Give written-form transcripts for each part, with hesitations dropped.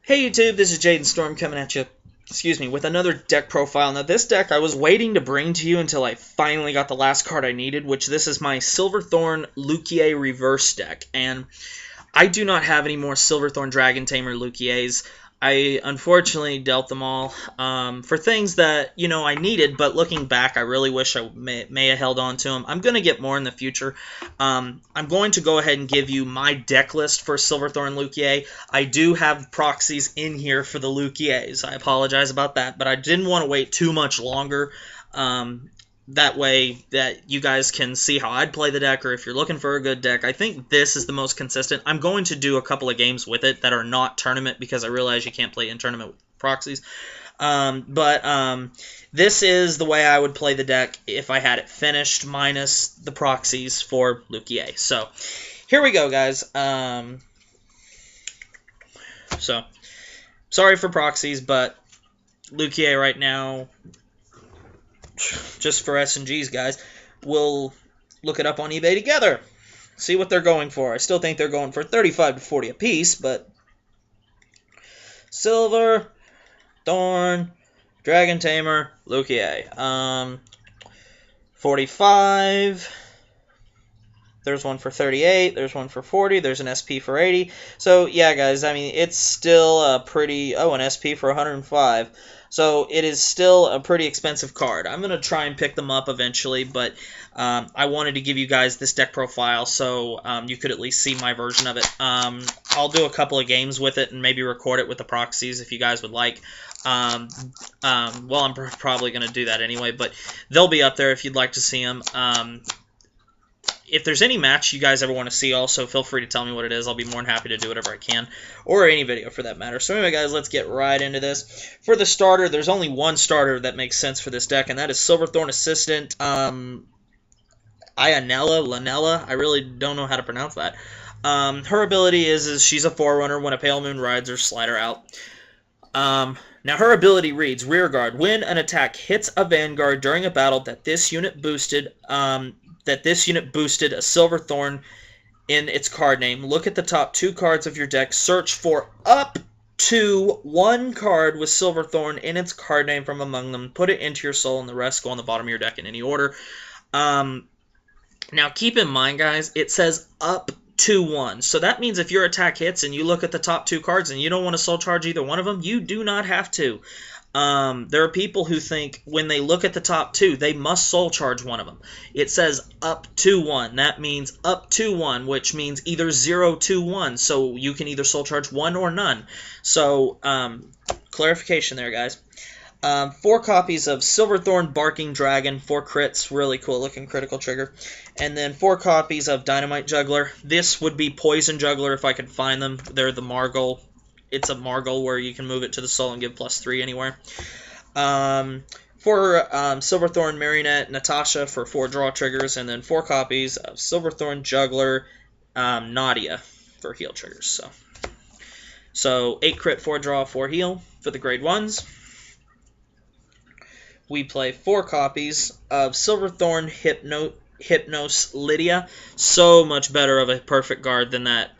Hey YouTube, this is Jaden Storm coming at you, with another deck profile. Now this deck I was waiting to bring to you until I finally got the last card I needed, which this is my SilverThornLuquierReverse Deck. And I do not have any more Silverthorn Dragon Tamer Luquiers. I unfortunately dealt them all for things that, I needed, but looking back, I really wish I may have held on to them. I'm going to get more in the future. I'm going to go ahead and give you my deck list for Silverthorn Luquier. I do have proxies in here for the Luquiers. I apologize about that, but I didn't want to wait too much longer. That way that you guys can see how I'd play the deck, or if you're looking for a good deck. I think this is the most consistent. I'm going to do a couple of games with it that are not tournament, because I realize you can't play in tournament with proxies. This is the way I would play the deck if I had it finished, minus the proxies for Luquier. So, here we go, guys. So, sorry for proxies, but Luquier right now, just for S&Gs, guys, we'll look it up on eBay together. See what they're going for. I still think they're going for 35 to 40 a piece, but Silver, Thorn, Dragon Tamer, Luquier. 45. There's one for 38. There's one for 40. There's an SP for 80. So, yeah, guys, I mean, it's still a pretty... Oh, an SP for 105. So, it is still a pretty expensive card. I'm going to try and pick them up eventually, but I wanted to give you guys this deck profile so you could at least see my version of it. I'll do a couple of games with it and maybe record it with the proxies if you guys would like. Well, I'm probably going to do that anyway, but they'll be up there if you'd like to see them. If there's any match you guys ever want to see, also feel free to tell me what it is. I'll be more than happy to do whatever I can, or any video for that matter. So anyway, guys, let's get right into this. For the starter, there's only one starter that makes sense for this deck, and that is Silverthorn Assistant Lanella. I really don't know how to pronounce that. Her ability is she's a Forerunner. When a Pale Moon rides her, slide her out. Now her ability reads, Rearguard. When an attack hits a Vanguard during a battle that this unit boosted... a Silverthorn in its card name. Look at the top 2 cards of your deck. Search for up to 1 card with Silverthorn in its card name from among them. Put it into your soul, and the rest go on the bottom of your deck in any order. Now, keep in mind, guys, it says up to 1. So that means if your attack hits and you look at the top 2 cards and you don't want to soul charge either one of them, you do not have to. There are people who think when they look at the top 2, they must soul charge one of them. It says up to 1. That means up to 1, which means either 0 to 1. So you can either soul charge 1 or none. So, clarification there, guys. 4 copies of Silverthorn Barking Dragon, 4 crits, really cool looking critical trigger. And then 4 copies of Dynamite Juggler. This would be Poison Juggler if I could find them. They're the Margle. It's a Margle where you can move it to the soul and give +3 anywhere. 4 Silverthorn Marionette Natasha for 4 draw triggers, and then 4 copies of Silverthorn Juggler Nadia for heal triggers. So 8 crit, 4 draw, 4 heal for the grade 1s. We play 4 copies of Silverthorn Hypnos Lydia. So much better of a perfect guard than that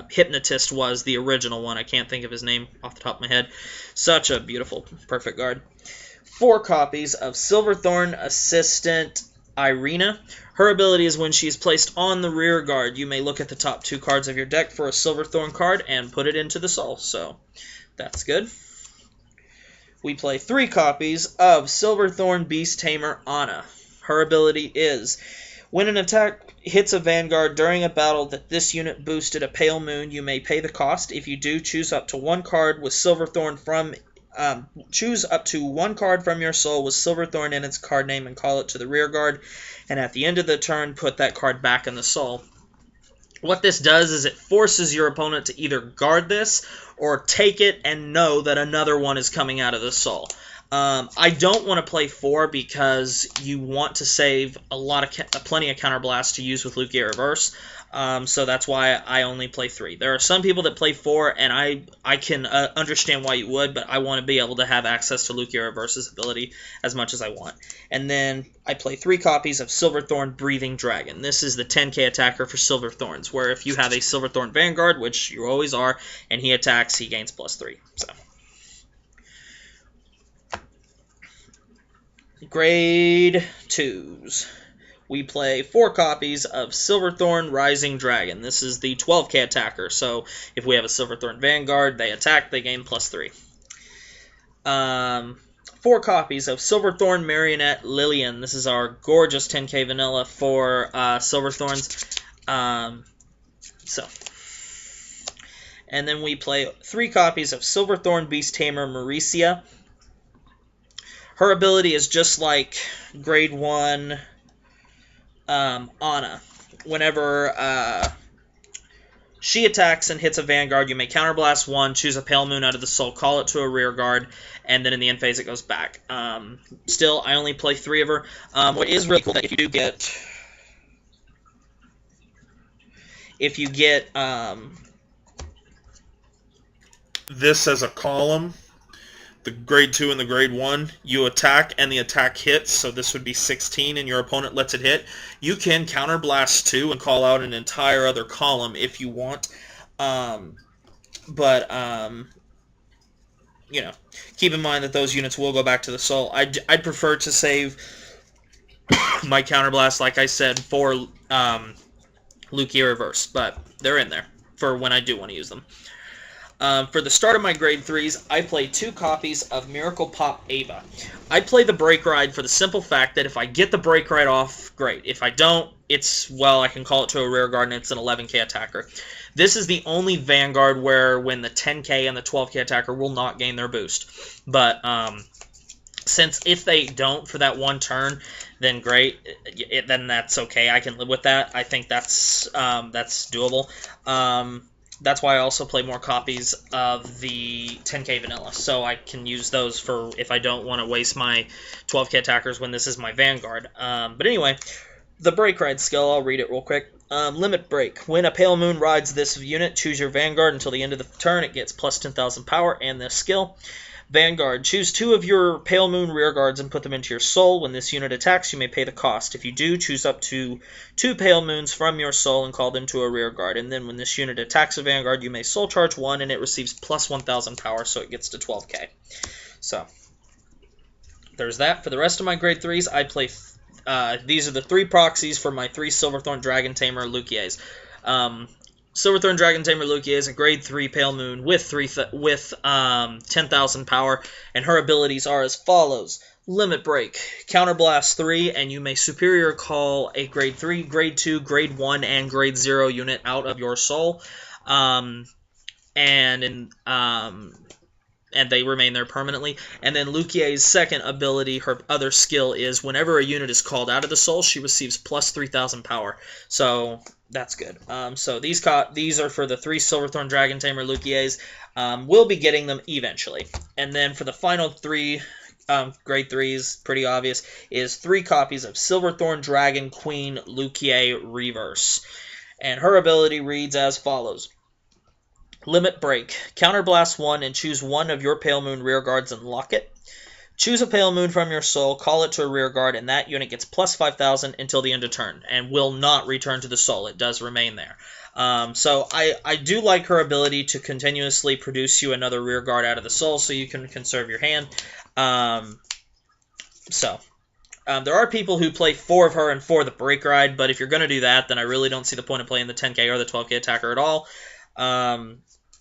Hypnotist was, the original one. I can't think of his name off the top of my head. Such a beautiful, perfect guard. 4 copies of Silverthorn Assistant Irina. Her ability is when she is placed on the rear guard, you may look at the top 2 cards of your deck for a Silverthorn card and put it into the soul. So, that's good. We play 3 copies of Silverthorn Beast Tamer Anna. Her ability is... When an attack hits a Vanguard during a battle that this unit boosted a Pale Moon, you may pay the cost. If you do, choose up to 1 card with Silverthorn from choose up to 1 card from your soul with Silverthorn in its card name and call it to the rear guard. And at the end of the turn, put that card back in the soul. What this does is it forces your opponent to either guard this or take it and know that another one is coming out of the soul. I don't want to play 4 because you want to save plenty of counterblast to use with Luquier Reverse. So that's why I only play 3. There are some people that play 4, and I can understand why you would, but I want to be able to have access to LuquierReverse's ability as much as I want. And then I play 3 copies of SilverThorn Breathing Dragon. This is the 10k attacker for Silverthorns, where if you have a Silverthorn Vanguard, which you always are, and he attacks, he gains +3. So grade 2s. We play 4 copies of Silverthorn Rising Dragon. This is the 12k attacker, so if we have a Silverthorn Vanguard, they attack, they gain +3. 4 copies of Silverthorn Marionette Lillian. This is our gorgeous 10k vanilla for Silverthorns. And then we play 3 copies of Silverthorn Beast Tamer Mauricia. Her ability is just like grade 1 Anna. Whenever she attacks and hits a Vanguard, you may counterblast 1, choose a Pale Moon out of the soul, call it to a rear guard, and then in the end phase it goes back. Still, I only play 3 of her. What is really cool that if you get this as a column, the grade 2 and the grade 1, you attack and the attack hits, so this would be 16 and your opponent lets it hit. You can counterblast 2 and call out an entire other column if you want. You know, keep in mind that those units will go back to the soul. I'd prefer to save my counterblast, like I said, for LuquierReverse, but they're in there for when I do want to use them. For the start of my grade 3s, I play 2 copies of Miracle Pop Ava. I play the Break Ride for the simple fact that if I get the Break Ride off, great. If I don't, I can call it to a rear guard and it's an 11k attacker. This is the only Vanguard where when the 10k and the 12k attacker will not gain their boost. But since if they don't for that one turn, then great. Then that's okay. I can live with that. I think that's doable. That's why I also play more copies of the 10k vanilla, so I can use those for if I don't want to waste my 12k attackers when this is my Vanguard. But anyway, the Break Ride skill, I'll read it real quick. Limit Break. When a Pale Moon rides this unit, choose your Vanguard until the end of the turn. It gets plus 10,000 power and this skill. Vanguard. Choose 2 of your Pale Moon rear guards and put them into your soul. When this unit attacks, you may pay the cost. If you do, choose up to 2 Pale Moons from your soul and call them to a rear guard. And then when this unit attacks a Vanguard, you may soul charge 1 and it receives plus 1,000 power, so it gets to 12k. So, there's that. For the rest of my grade 3s, I play... these are the 3 proxies for my 3 Silverthorn Dragon Tamer Luquiers. Silverthorn Dragon Tamer Luquier is a grade 3 Pale Moon with 10,000 power, and her abilities are as follows. Limit Break. Counterblast 3, and you may superior call a grade 3, grade 2, grade 1, and grade 0 unit out of your soul. And they remain there permanently. And then Luquier's second ability, her other skill, is whenever a unit is called out of the soul, she receives plus 3,000 power. So that's good. So these are for the 3 Silverthorn Dragon Tamer Luquiers. We'll be getting them eventually. And then for the final 3 grade 3s, pretty obvious, is 3 copies of Silverthorn Dragon Queen LuquierReverse. And her ability reads as follows. Limit Break. Counterblast 1 and choose 1 of your Pale Moon rear guards and lock it. Choose a Pale Moon from your soul, call it to a rear guard, and that unit gets plus 5,000 until the end of turn, and will not return to the soul. It does remain there. So I do like her ability to continuously produce you another rear guard out of the soul, so you can conserve your hand. There are people who play 4 of her and 4 of the Break Ride, but if you're going to do that, then I really don't see the point of playing the 10k or the 12k attacker at all.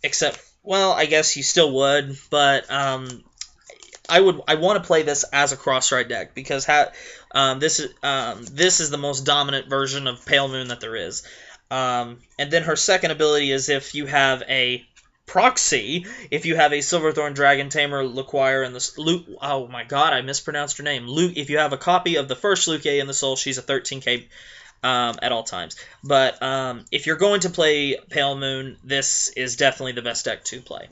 Except, well, I guess you still would, but I want to play this as a cross-ride deck because this is the most dominant version of Pale Moon that there is. And then her second ability is if you have a proxy, if you have a Silverthorn Dragon Tamer Luquier in the oh my god, I mispronounced her name. If you have a copy of the first Luquier in the soul, she's a 13k. At all times. But if you're going to play Pale Moon, this is definitely the best deck to play.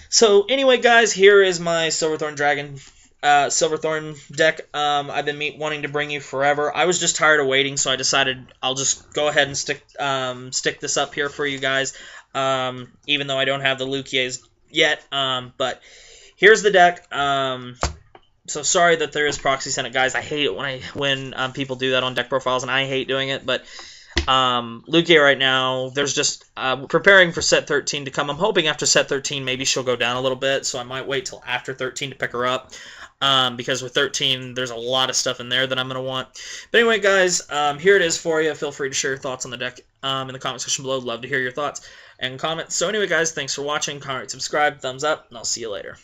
So anyway, guys, here is my Silverthorn Dragon Silverthorn deck I've been wanting to bring you forever. I was just tired of waiting, so I decided I'll just go ahead and stick this up here for you guys, even though I don't have the Luquiers yet. But here's the deck. So sorry that there is proxy Senate, guys. I hate it when people do that on deck profiles, and I hate doing it. But Luquier right now, there's just preparing for set 13 to come. I'm hoping after set 13 maybe she'll go down a little bit, so I might wait till after 13 to pick her up. Because with 13, there's a lot of stuff in there that I'm going to want. But anyway, guys, here it is for you. Feel free to share your thoughts on the deck in the comment section below. Love to hear your thoughts and comments. So anyway, guys, thanks for watching. Comment, subscribe, thumbs up, and I'll see you later.